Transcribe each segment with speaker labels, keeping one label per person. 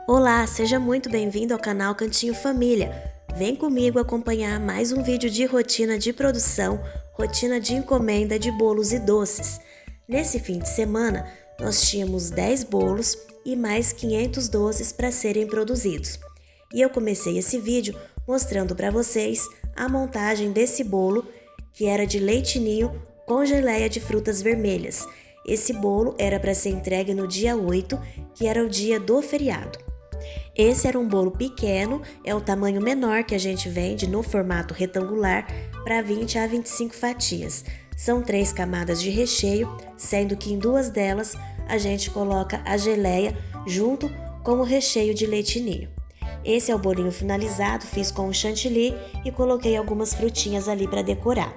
Speaker 1: Olá, seja muito bem-vindo ao canal Cantinho Família. Vem comigo acompanhar mais um vídeo de rotina de produção, rotina de encomenda de bolos e doces. Nesse fim de semana, nós tínhamos 10 bolos e mais 500 doces para serem produzidos. E eu comecei esse vídeo mostrando para vocês a montagem desse bolo, que era de leite ninho com geleia de frutas vermelhas. Esse bolo era para ser entregue no dia 8, que era o dia do feriado. Esse era um bolo pequeno, é o tamanho menor que a gente vende no formato retangular para 20 a 25 fatias. São 3 camadas de recheio, sendo que em 2 delas a gente coloca a geleia junto com o recheio de leite ninho. Esse é o bolinho finalizado, fiz com o chantilly e coloquei algumas frutinhas ali para decorar.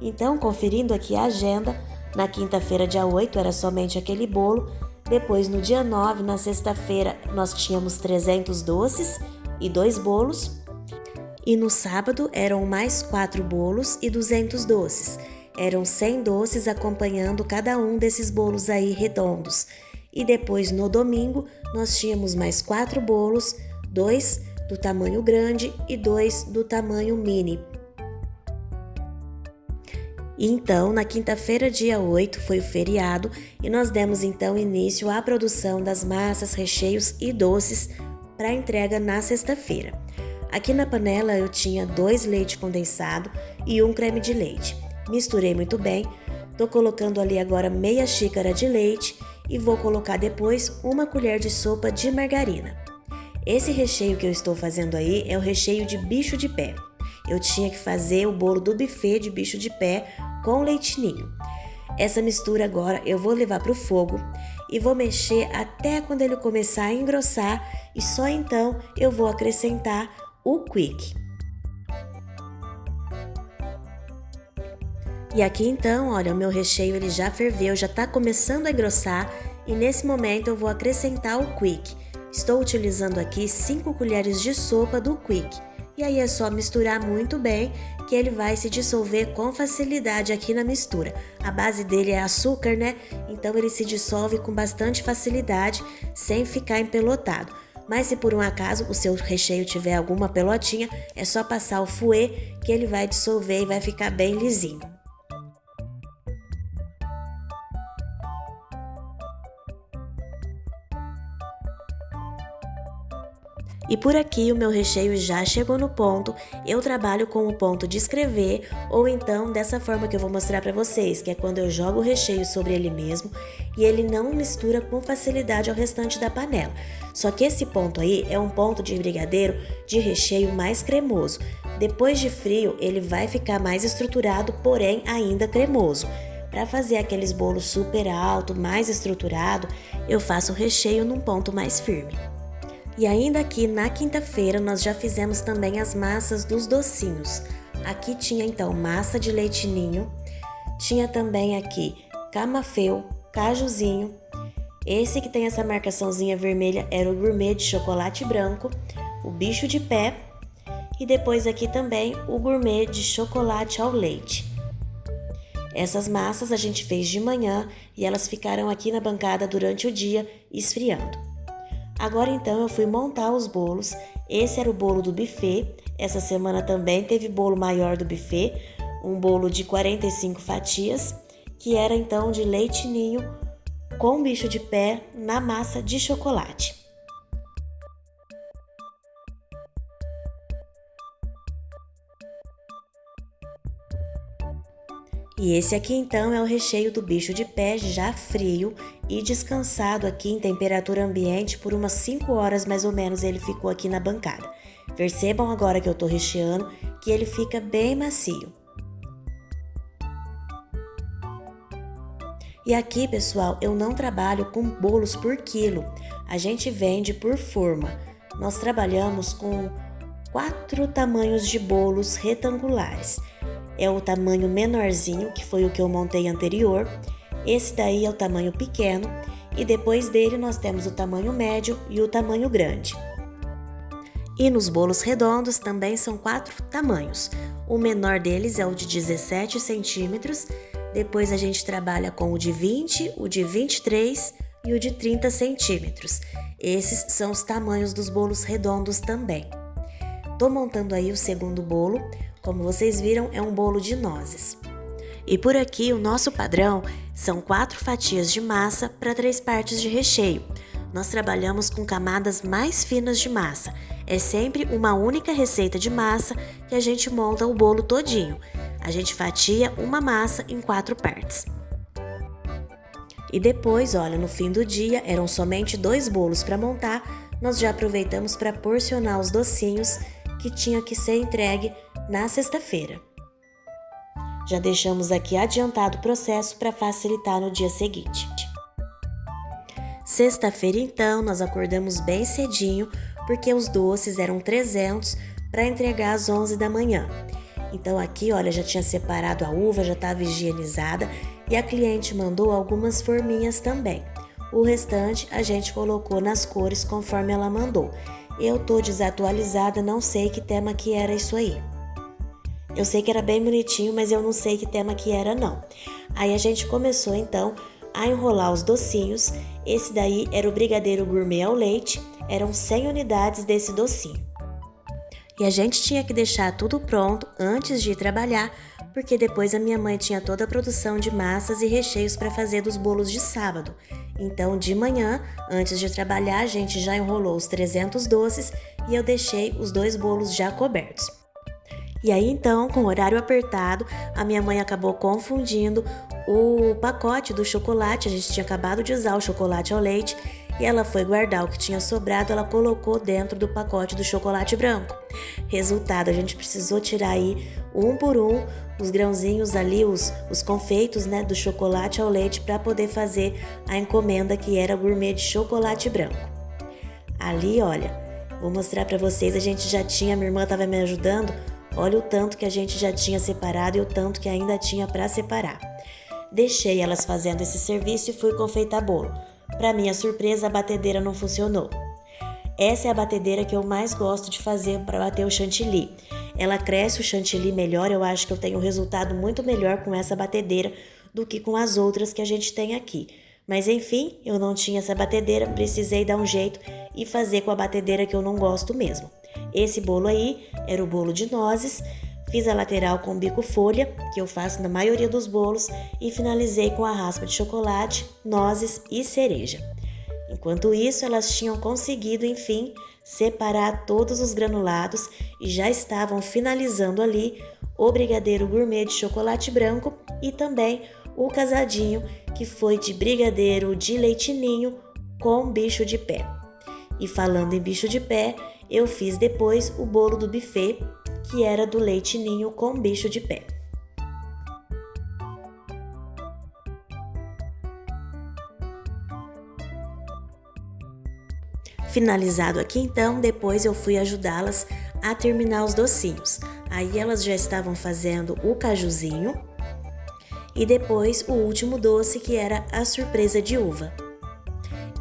Speaker 1: Então, conferindo aqui a agenda, na quinta-feira, dia 8, era somente aquele bolo. Depois, no dia 9, na sexta-feira, nós tínhamos 300 doces e 2 bolos. E no sábado, eram mais 4 bolos e 200 doces. Eram 100 doces acompanhando cada um desses bolos aí redondos. E depois, no domingo, nós tínhamos mais 4 bolos, 2 do tamanho grande e 2 do tamanho mini. E então, na quinta-feira, dia 8, foi o feriado e nós demos então início à produção das massas, recheios e doces para entrega na sexta-feira. Aqui na panela eu tinha 2 leite condensado e 1 creme de leite. Misturei muito bem, tô colocando ali agora meia xícara de leite e vou colocar depois 1 colher de sopa de margarina. Esse recheio que eu estou fazendo aí é o recheio de bicho de pé. Eu tinha que fazer o bolo do buffet de bicho de pé com leite ninho. Essa mistura agora eu vou levar para o fogo e vou mexer até quando ele começar a engrossar e só então eu vou acrescentar o quick. E aqui então, olha, o meu recheio ele já ferveu, já está começando a engrossar e nesse momento eu vou acrescentar o quick. Estou utilizando aqui 5 colheres de sopa do quick. E aí é só misturar muito bem que ele vai se dissolver com facilidade aqui na mistura. A base dele é açúcar, né? Então ele se dissolve com bastante facilidade, sem ficar empelotado. Mas se por um acaso o seu recheio tiver alguma pelotinha, é só passar o fouet que ele vai dissolver e vai ficar bem lisinho. E por aqui o meu recheio já chegou no ponto, eu trabalho com o ponto de escrever ou então dessa forma que eu vou mostrar para vocês, que é quando eu jogo o recheio sobre ele mesmo e ele não mistura com facilidade ao restante da panela. Só que esse ponto aí é um ponto de brigadeiro de recheio mais cremoso. Depois de frio ele vai ficar mais estruturado, porém ainda cremoso. Para fazer aqueles bolos super alto, mais estruturado, eu faço o recheio num ponto mais firme. E ainda aqui na quinta-feira nós já fizemos também as massas dos docinhos. Aqui tinha então massa de leite ninho, tinha também aqui camafeu, cajuzinho. Esse que tem essa marcaçãozinha vermelha era o gourmet de chocolate branco, o bicho de pé e depois aqui também o gourmet de chocolate ao leite. Essas massas a gente fez de manhã e elas ficaram aqui na bancada durante o dia esfriando. Agora então eu fui montar os bolos. Esse era o bolo do buffet. Essa semana também teve bolo maior do buffet, um bolo de 45 fatias, que era então de leite ninho com bicho de pé na massa de chocolate. E esse aqui então é o recheio do bicho de pé já frio e descansado aqui em temperatura ambiente por umas 5 horas mais ou menos ele ficou aqui na bancada. Percebam agora que eu tô recheando que ele fica bem macio. E aqui, pessoal, eu não trabalho com bolos por quilo, a gente vende por forma. Nós trabalhamos com 4 tamanhos de bolos retangulares. É o tamanho menorzinho, que foi o que eu montei anterior. Esse daí é o tamanho pequeno e depois dele nós temos o tamanho médio e o tamanho grande. E nos bolos redondos também são 4 tamanhos. O menor deles é o de 17 centímetros, Depois a gente trabalha com o de 20, o de 23 e o de 30 centímetros. Esses são os tamanhos dos bolos redondos também. Tô montando aí o segundo bolo. Como vocês viram, é um bolo de nozes. E por aqui o nosso padrão são 4 fatias de massa para 3 partes de recheio. Nós trabalhamos com camadas mais finas de massa. É sempre uma única receita de massa que a gente monta o bolo todinho. A gente fatia uma massa em 4 partes. E depois, olha, no fim do dia, eram somente 2 bolos para montar, nós já aproveitamos para porcionar os docinhos que tinha que ser entregue na sexta-feira. Já deixamos aqui adiantado o processo para facilitar no dia seguinte. Sexta-feira, então, nós acordamos bem cedinho, porque os doces eram 300 para entregar às 11 da manhã. Então aqui, olha, já tinha separado a uva, já estava higienizada e a cliente mandou algumas forminhas também. O restante a gente colocou nas cores conforme ela mandou. Eu tô desatualizada, não sei que tema que era isso aí. Eu sei que era bem bonitinho, mas eu não sei que tema que era não. Aí a gente começou então a enrolar os docinhos. Esse daí era o brigadeiro gourmet ao leite, eram 100 unidades desse docinho. E a gente tinha que deixar tudo pronto antes de ir trabalhar, porque depois a minha mãe tinha toda a produção de massas e recheios para fazer dos bolos de sábado. Então, de manhã, antes de trabalhar, a gente já enrolou os 300 doces e eu deixei os 2 bolos já cobertos. E aí, então, com o horário apertado, a minha mãe acabou confundindo o pacote do chocolate. A gente tinha acabado de usar o chocolate ao leite e ela foi guardar o que tinha sobrado, ela colocou dentro do pacote do chocolate branco. Resultado, a gente precisou tirar aí um por um os grãozinhos ali, os confeitos, né, do chocolate ao leite para poder fazer a encomenda que era gourmet de chocolate branco. Ali, olha, vou mostrar para vocês, a gente já tinha, minha irmã estava me ajudando, olha o tanto que a gente já tinha separado e o tanto que ainda tinha para separar. Deixei elas fazendo esse serviço e fui confeitar bolo. Para minha surpresa, a batedeira não funcionou. Essa é a batedeira que eu mais gosto de fazer para bater o chantilly. Ela cresce o chantilly melhor, eu acho que eu tenho um resultado muito melhor com essa batedeira do que com as outras que a gente tem aqui. Mas enfim, eu não tinha essa batedeira, precisei dar um jeito e fazer com a batedeira que eu não gosto mesmo. Esse bolo aí era o bolo de nozes. Fiz a lateral com bico folha, que eu faço na maioria dos bolos, e finalizei com a raspa de chocolate, nozes e cereja. Enquanto isso, elas tinham conseguido, enfim, separar todos os granulados e já estavam finalizando ali o brigadeiro gourmet de chocolate branco e também o casadinho, que foi de brigadeiro de leite ninho com bicho de pé. E falando em bicho de pé, eu fiz depois o bolo do buffet, que era do leite ninho com bicho de pé. Finalizado aqui então, depois eu fui ajudá-las a terminar os docinhos. Aí elas já estavam fazendo o cajuzinho e depois o último doce, que era a surpresa de uva.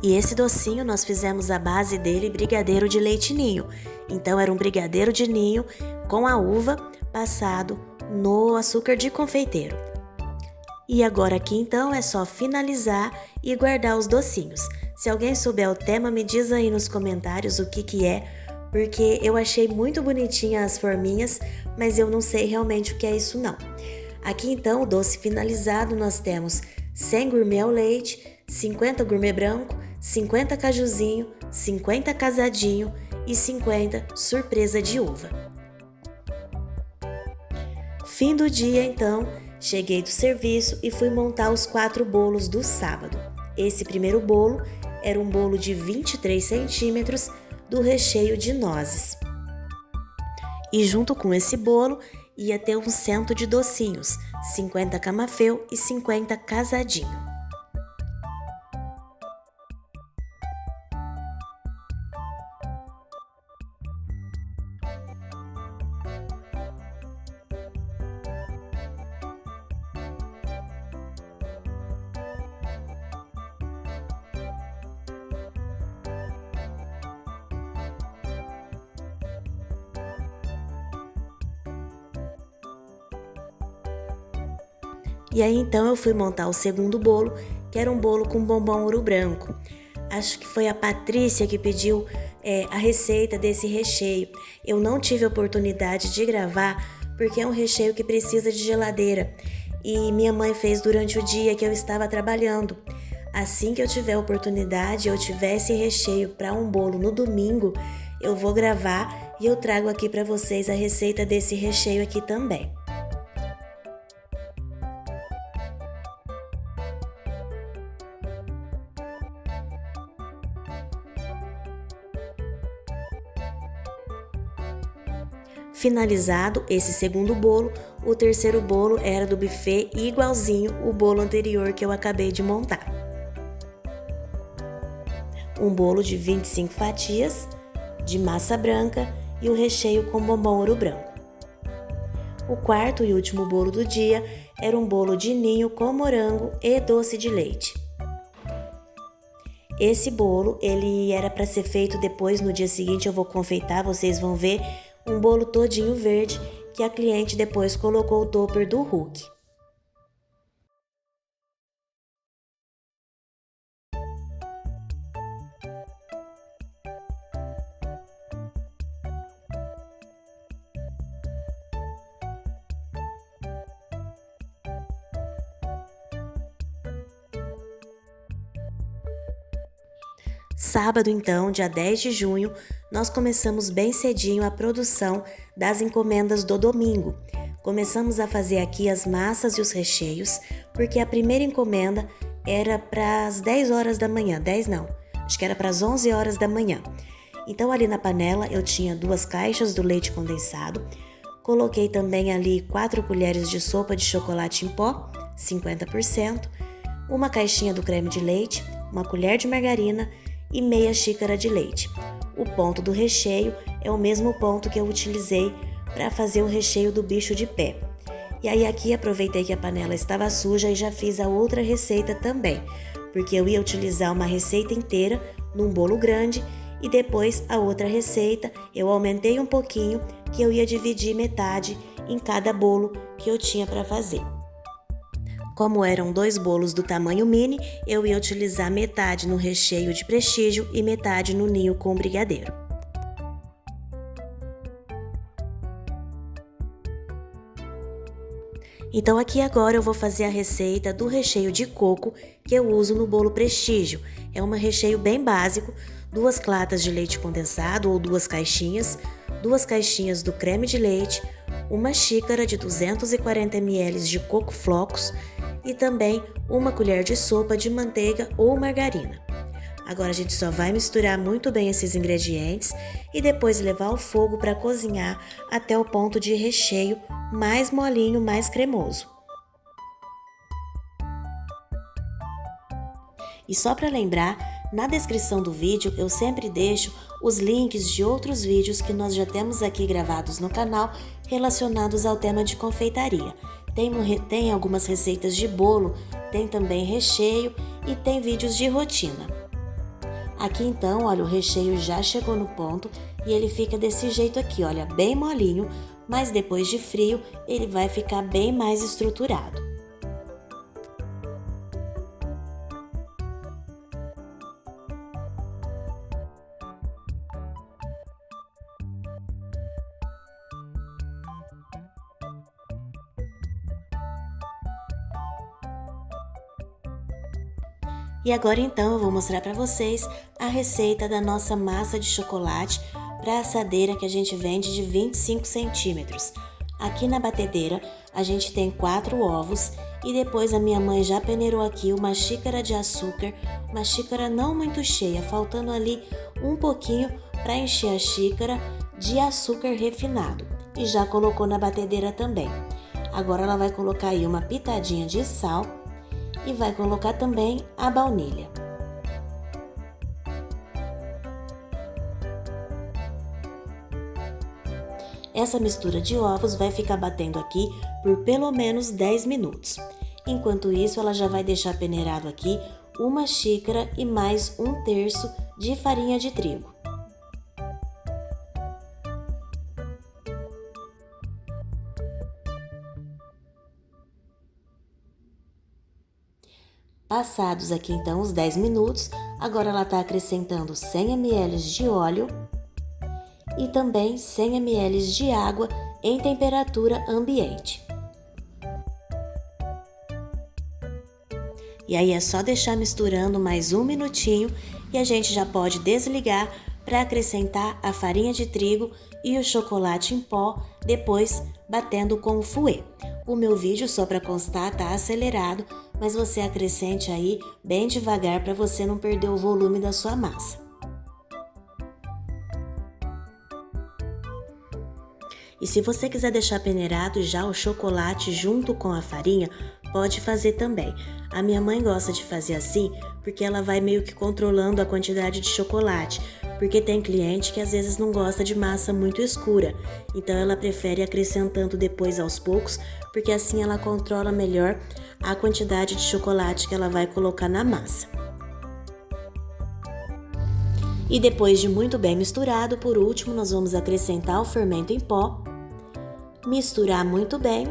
Speaker 1: E esse docinho nós fizemos a base dele brigadeiro de leite ninho. Então era um brigadeiro de ninho com a uva passado no açúcar de confeiteiro. E agora aqui então é só finalizar e guardar os docinhos. Se alguém souber o tema, me diz aí nos comentários o que é, porque eu achei muito bonitinha as forminhas, mas eu não sei realmente o que é isso não. Aqui então, o doce finalizado, nós temos 100 gourmet ao leite, 50 gourmet branco, 50 cajuzinho, 50 casadinho e 50 surpresa de uva. Fim do dia então, cheguei do serviço e fui montar os 4 bolos do sábado. Esse primeiro bolo era um bolo de 23 centímetros do recheio de nozes. E junto com esse bolo ia ter um cento de docinhos, 50 camafeu e 50 casadinho. E aí então eu fui montar o segundo bolo, que era um bolo com bombom ouro branco. Acho que foi a Patrícia que pediu a receita desse recheio. Eu não tive oportunidade de gravar porque é um recheio que precisa de geladeira e minha mãe fez durante o dia que eu estava trabalhando. Assim que eu tiver oportunidade, eu tiver esse recheio para um bolo no domingo, eu vou gravar e eu trago aqui para vocês a receita desse recheio aqui também. Finalizado esse segundo bolo, o terceiro bolo era do buffet igualzinho o bolo anterior que eu acabei de montar. Um bolo de 25 fatias de massa branca e o recheio com bombom ouro branco. O quarto e último bolo do dia era um bolo de ninho com morango e doce de leite. Esse bolo, ele era para ser feito depois, no dia seguinte eu vou confeitar, vocês vão ver um bolo todinho verde que a cliente depois colocou o topper do Hulk. Sábado, então, dia 10 de junho, nós começamos bem cedinho a produção das encomendas do domingo. Começamos a fazer aqui as massas e os recheios, porque a primeira encomenda era para as 10 horas da manhã, 10 não, acho que era para as 11 horas da manhã. Então ali na panela eu tinha 2 caixas do leite condensado, coloquei também ali 4 colheres de sopa de chocolate em pó, 50%, uma caixinha do creme de leite, uma colher de margarina e meia xícara de leite. O ponto do recheio é o mesmo ponto que eu utilizei para fazer o recheio do bicho de pé. E aí aqui aproveitei que a panela estava suja e já fiz a outra receita também, porque eu ia utilizar uma receita inteira num bolo grande e depois a outra receita eu aumentei um pouquinho que eu ia dividir metade em cada bolo que eu tinha para fazer. Como eram 2 bolos do tamanho mini, eu ia utilizar metade no recheio de prestígio e metade no ninho com brigadeiro. Então aqui agora eu vou fazer a receita do recheio de coco que eu uso no bolo prestígio. É um recheio bem básico, 2 latas de leite condensado ou 2 caixinhas, 2 caixinhas do creme de leite, uma xícara de 240 ml de coco flocos e também uma colher de sopa de manteiga ou margarina. Agora a gente só vai misturar muito bem esses ingredientes e depois levar ao fogo para cozinhar até o ponto de recheio mais molinho, mais cremoso. E só para lembrar, na descrição do vídeo eu sempre deixo os links de outros vídeos que nós já temos aqui gravados no canal relacionados ao tema de confeitaria. Tem algumas receitas de bolo, tem também recheio e tem vídeos de rotina. Aqui então, olha, o recheio já chegou no ponto e ele fica desse jeito aqui, olha, bem molinho, mas depois de frio ele vai ficar bem mais estruturado. E agora então eu vou mostrar para vocês a receita da nossa massa de chocolate para assadeira que a gente vende de 25 centímetros. Aqui na batedeira a gente tem 4 ovos e depois a minha mãe já peneirou aqui uma xícara de açúcar, uma xícara não muito cheia, faltando ali um pouquinho para encher a xícara de açúcar refinado e já colocou na batedeira também. Agora ela vai colocar aí uma pitadinha de sal e vai colocar também a baunilha. Essa mistura de ovos vai ficar batendo aqui por pelo menos 10 minutos. Enquanto isso, ela já vai deixar peneirado aqui uma xícara e mais 1/3 de farinha de trigo. Passados aqui então os 10 minutos, agora ela está acrescentando 100 ml de óleo e também 100 ml de água em temperatura ambiente. E aí é só deixar misturando mais um minutinho e a gente já pode desligar para acrescentar a farinha de trigo e o chocolate em pó, depois batendo com o fouet. O meu vídeo, só para constar, tá acelerado, mas você acrescente aí bem devagar para você não perder o volume da sua massa. E se você quiser deixar peneirado já o chocolate junto com a farinha, pode fazer também. A minha mãe gosta de fazer assim porque ela vai meio que controlando a quantidade de chocolate, porque tem cliente que às vezes não gosta de massa muito escura, então ela prefere acrescentando depois aos poucos, porque assim ela controla melhor a quantidade de chocolate que ela vai colocar na massa. E depois de muito bem misturado, por último nós vamos acrescentar o fermento em pó, misturar muito bem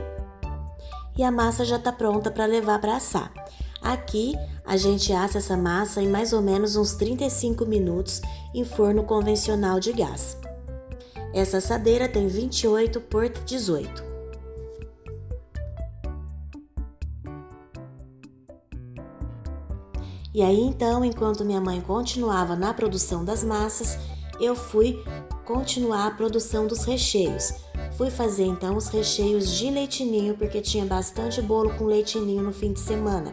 Speaker 1: e a massa já está pronta para levar para assar. Aqui a gente assa essa massa em mais ou menos uns 35 minutos em forno convencional de gás. Essa assadeira tem 28 por 18. E aí então, enquanto minha mãe continuava na produção das massas, eu fui continuar a produção dos recheios. Fui fazer então os recheios de leitinho, porque tinha bastante bolo com leitinho no fim de semana.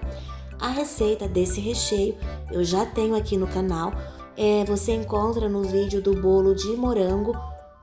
Speaker 1: A receita desse recheio eu já tenho aqui no canal. Você encontra no vídeo do bolo de morango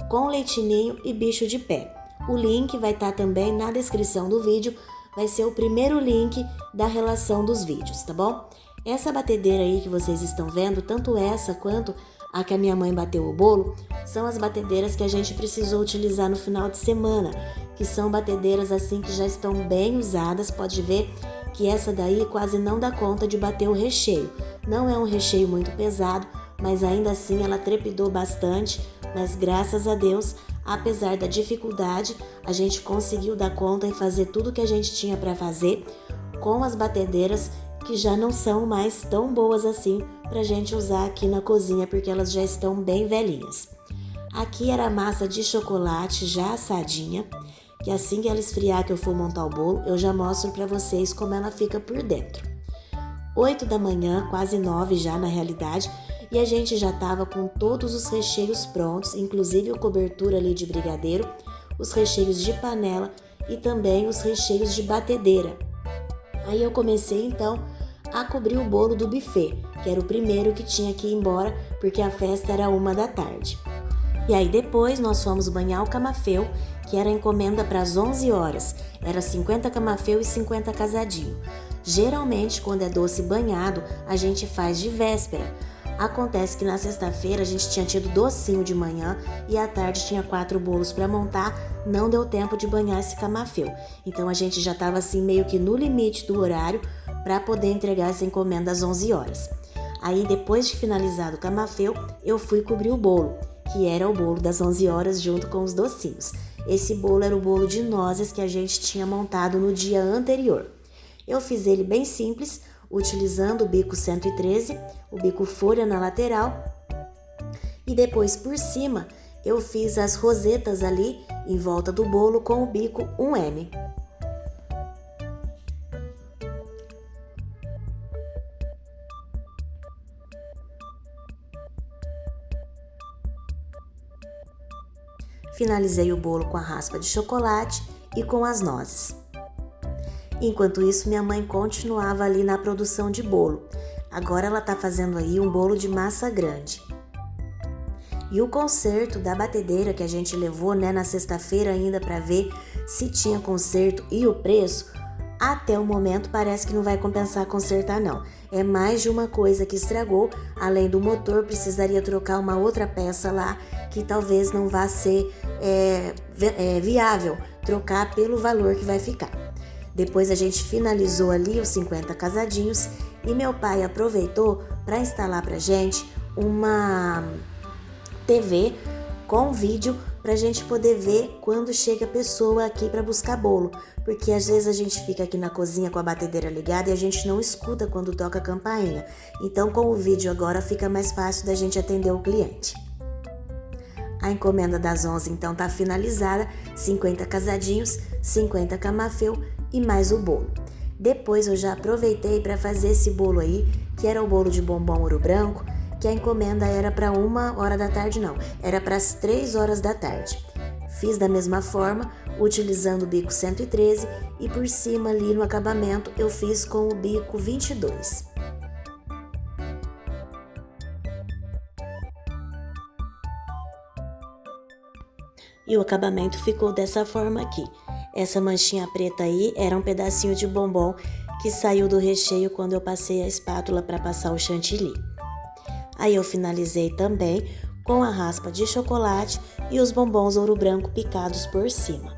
Speaker 1: com leitinho e bicho de pé. O link vai estar também na descrição do vídeo. Vai ser o primeiro link da relação dos vídeos, tá bom? Essa batedeira aí que vocês estão vendo, tanto essa quanto a que a minha mãe bateu o bolo, são as batedeiras que a gente precisou utilizar no final de semana, que são batedeiras assim que já estão bem usadas. Pode ver que essa daí quase não dá conta de bater o recheio. Não é um recheio muito pesado, mas ainda assim ela trepidou bastante, mas graças a Deus, apesar da dificuldade, a gente conseguiu dar conta e fazer tudo que a gente tinha para fazer com as batedeiras que já não são mais tão boas assim pra gente usar aqui na cozinha, porque elas já estão bem velhinhas. Aqui era a massa de chocolate já assadinha, que assim que ela esfriar, que eu for montar o bolo, eu já mostro pra vocês como ela fica por dentro. 8 da manhã, quase 9 já na realidade, e a gente já tava com todos os recheios prontos, inclusive a cobertura ali de brigadeiro, os recheios de panela e também os recheios de batedeira. Aí eu comecei então a cobrir o bolo do buffet, que era o primeiro que tinha que ir embora, porque a festa era 1 da tarde. E aí depois nós fomos banhar o camafeu, que era a encomenda para as 11 horas. Era 50 camafeu e 50 casadinho. Geralmente, quando é doce banhado, a gente faz de véspera. Acontece que na sexta-feira a gente tinha tido docinho de manhã e à tarde tinha 4 bolos para montar, não deu tempo de banhar esse camafeu. Então a gente já estava assim meio que no limite do horário para poder entregar essa encomenda às 11 horas. Aí depois de finalizado o camafeu, eu fui cobrir o bolo, que era o bolo das 11 horas junto com os docinhos. Esse bolo era o bolo de nozes que a gente tinha montado no dia anterior. Eu fiz ele bem simples, utilizando o bico 113, o bico folha na lateral, e depois por cima eu fiz as rosetas ali em volta do bolo com o bico 1M. Finalizei o bolo com a raspa de chocolate e com as nozes. Enquanto isso, minha mãe continuava ali na produção de bolo. Agora ela tá fazendo aí um bolo de massa grande. E o conserto da batedeira que a gente levou, na sexta-feira ainda para ver se tinha conserto e o preço, até o momento parece que não vai compensar consertar não. É mais de uma coisa que estragou, além do motor, precisaria trocar uma outra peça lá que talvez não vá ser viável trocar pelo valor que vai ficar. Depois a gente finalizou ali os 50 casadinhos e meu pai aproveitou para instalar pra gente uma TV com vídeo para a gente poder ver quando chega a pessoa aqui para buscar bolo, porque às vezes a gente fica aqui na cozinha com a batedeira ligada e a gente não escuta quando toca a campainha. Então com o vídeo agora fica mais fácil da gente atender o cliente. A encomenda das 11 então tá finalizada, 50 casadinhos, 50 camafeu e mais o bolo. Depois eu já aproveitei para fazer esse bolo aí, que era o bolo de bombom ouro branco, que a encomenda era para 1h da tarde, não, era para as 3h da tarde. Fiz da mesma forma, utilizando o bico 113 e por cima ali no acabamento eu fiz com o bico 22. E o acabamento ficou dessa forma aqui. Essa manchinha preta aí era um pedacinho de bombom que saiu do recheio quando eu passei a espátula para passar o chantilly. Aí eu finalizei também com a raspa de chocolate e os bombons ouro branco picados por cima.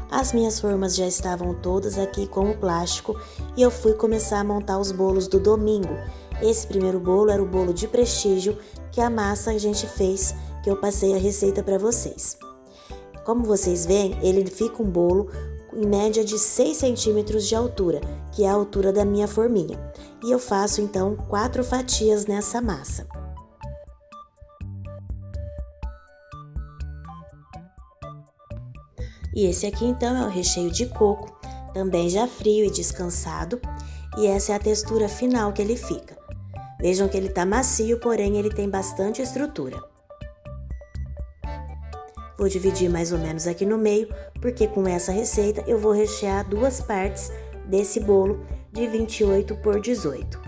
Speaker 1: As minhas formas já estavam todas aqui com o plástico e eu fui começar a montar os bolos do domingo. Esse primeiro bolo era o bolo de prestígio que a massa a gente fez, que eu passei a receita para vocês. Como vocês veem, ele fica um bolo em média de 6 centímetros de altura, que é a altura da minha forminha. E eu faço então 4 fatias nessa massa. E esse aqui então é o recheio de coco, também já frio e descansado, e essa é a textura final que ele fica. Vejam que ele tá macio, porém ele tem bastante estrutura. Vou dividir mais ou menos aqui no meio, porque com essa receita eu vou rechear 2 partes desse bolo de 28 por 18.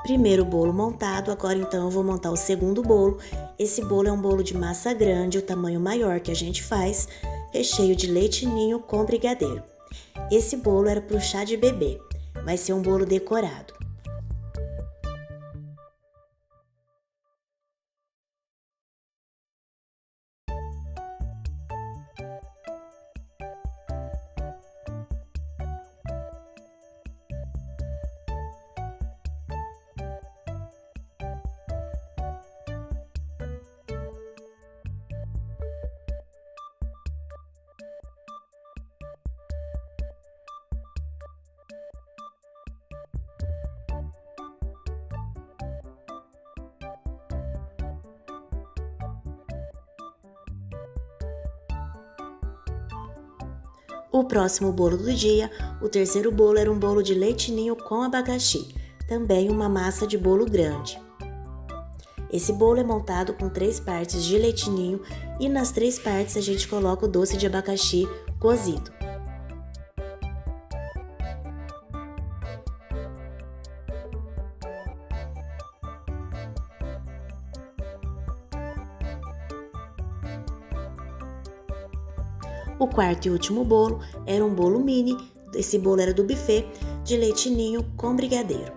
Speaker 1: Primeiro bolo montado, agora então eu vou montar o segundo bolo. Esse bolo é um bolo de massa grande, o tamanho maior que a gente faz, recheio de leite ninho com brigadeiro. Esse bolo era para o chá de bebê, vai ser um bolo decorado. O próximo bolo do dia, o terceiro bolo era um bolo de leite ninho com abacaxi, também uma massa de bolo grande. Esse bolo é montado com 3 partes de leite ninho e nas 3 partes a gente coloca o doce de abacaxi cozido. O quarto e último bolo era um bolo mini, esse bolo era do buffet, de leite ninho com brigadeiro.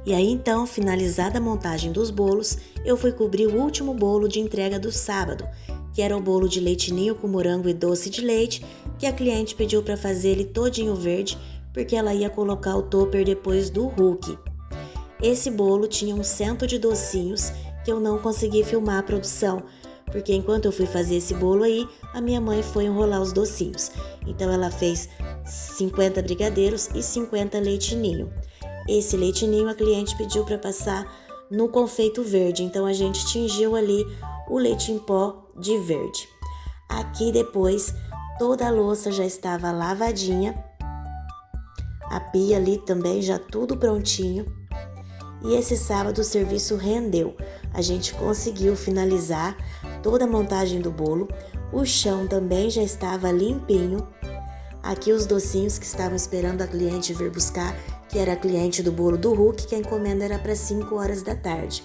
Speaker 1: E aí então, finalizada a montagem dos bolos, eu fui cobrir o último bolo de entrega do sábado, que era o bolo de leite ninho com morango e doce de leite, que a cliente pediu para fazer ele todinho verde, porque ela ia colocar o topper depois do Hulk. Esse bolo tinha um cento de docinhos que eu não consegui filmar a produção, porque enquanto eu fui fazer esse bolo aí, a minha mãe foi enrolar os docinhos. Então ela fez 50 brigadeiros e 50 leite ninho. Esse leite ninho a cliente pediu para passar no confeito verde, então a gente tingiu ali o leite em pó de verde. Aqui depois toda a louça já estava lavadinha, a pia ali também já tudo prontinho. E esse sábado o serviço rendeu, a gente conseguiu finalizar toda a montagem do bolo, o chão também já estava limpinho. Aqui os docinhos que estavam esperando a cliente vir buscar, que era a cliente do bolo do Hulk, que a encomenda era para 5 horas da tarde.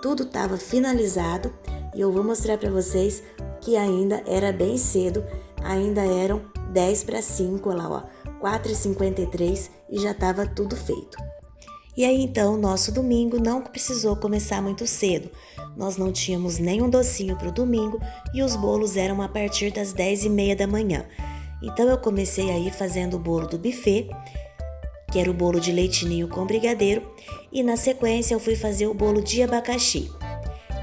Speaker 1: tudo estava finalizado e eu vou mostrar para vocês que ainda era bem cedo, ainda eram 10 para 5, olha lá, ó, 4h53 e já estava tudo feito. E aí então, nosso domingo não precisou começar muito cedo. Nós não tínhamos nenhum docinho para o domingo e os bolos eram a partir das 10h30 da manhã. Então eu comecei aí fazendo o bolo do buffet, que era o bolo de leite ninho com brigadeiro, e na sequência eu fui fazer o bolo de abacaxi.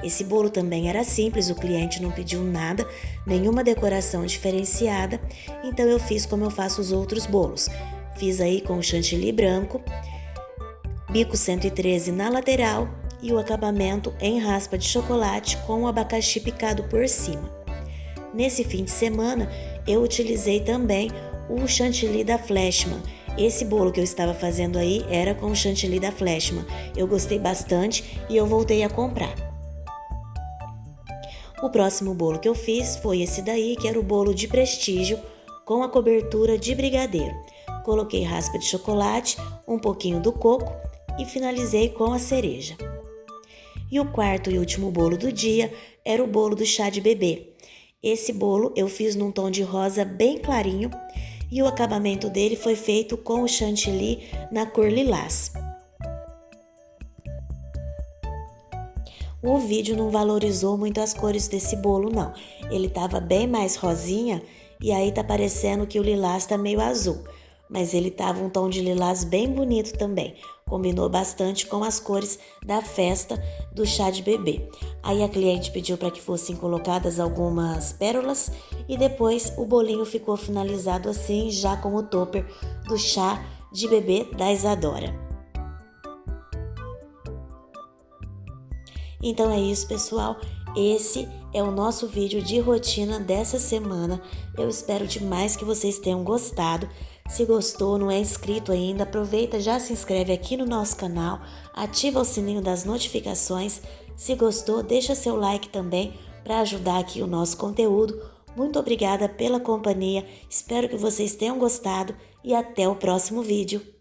Speaker 1: Esse bolo também era simples, o cliente não pediu nada, nenhuma decoração diferenciada, então eu fiz como eu faço os outros bolos. Fiz aí com chantilly branco, bico 113 na lateral e o acabamento em raspa de chocolate com o abacaxi picado por cima. Nesse fim de semana, eu utilizei também o chantilly da Fleshman. Esse bolo que eu estava fazendo aí era com o chantilly da Fleshman. Eu gostei bastante e eu voltei a comprar. O próximo bolo que eu fiz foi esse daí, que era o bolo de prestígio com a cobertura de brigadeiro. Coloquei raspa de chocolate, um pouquinho do coco e finalizei com a cereja. E o quarto e último bolo do dia era o bolo do chá de bebê. Esse bolo eu fiz num tom de rosa bem clarinho e o acabamento dele foi feito com o chantilly na cor lilás. O vídeo não valorizou muito as cores desse bolo não, ele tava bem mais rosinha e aí tá parecendo que o lilás tá meio azul, mas ele tava um tom de lilás bem bonito também, combinou bastante com as cores da festa do chá de bebê. Aí a cliente pediu para que fossem colocadas algumas pérolas e depois o bolinho ficou finalizado assim, já com o topper do chá de bebê da Isadora. Então é isso, pessoal, esse é o nosso vídeo de rotina dessa semana. Eu espero demais que vocês tenham gostado. Se gostou, não é inscrito ainda, aproveita, já se inscreve aqui no nosso canal, ativa o sininho das notificações. Se gostou, deixa seu like também para ajudar aqui o nosso conteúdo. Muito obrigada pela companhia, espero que vocês tenham gostado e até o próximo vídeo.